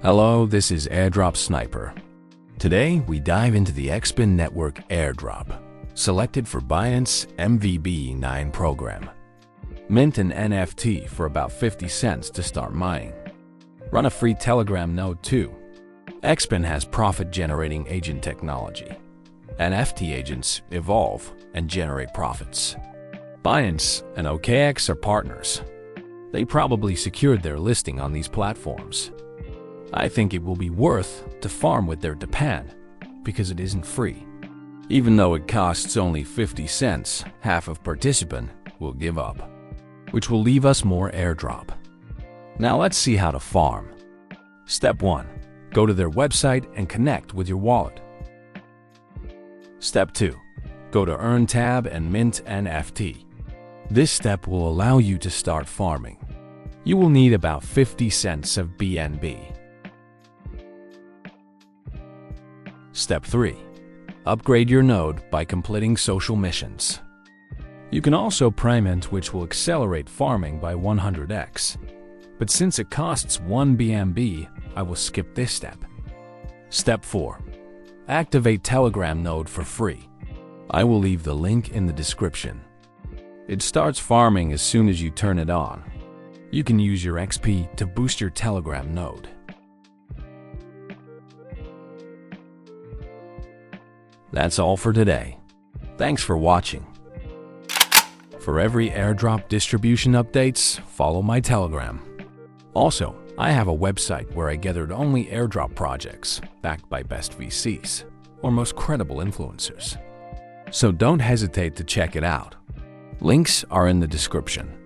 Hello, this is Airdrop Sniper. Today, we dive into the XPIN network Airdrop, selected for Binance MVB9 program. Mint an NFT for about 50 cents to start mining. Run a free Telegram node too. XPIN has profit-generating agent technology. NFT agents evolve and generate profits. Binance and OKX are partners. They probably secured their listing on these platforms. I think it will be worth to farm with their DePIN because it isn't free. Even though it costs only 50 cents, half of participant will give up, which will leave us more airdrop. Now let's see how to farm. Step 1. Go to their website and connect with your wallet. Step 2. Go to Earn tab and mint NFT. This step will allow you to start farming. You will need about 50 cents of BNB. Step 3. Upgrade your node by completing social missions. You can also pre-mint, which will accelerate farming by 100x. But since it costs 1 BNB, I will skip this step. Step 4. Activate Telegram node for free. I will leave the link in the description. It starts farming as soon as you turn it on. You can use your XP to boost your Telegram node. That's all for today. Thanks for watching. For every airdrop distribution updates, follow my Telegram. Also, I have a website where I gathered only airdrop projects backed by best VCs or most credible influencers. So don't hesitate to check it out. Links are in the description.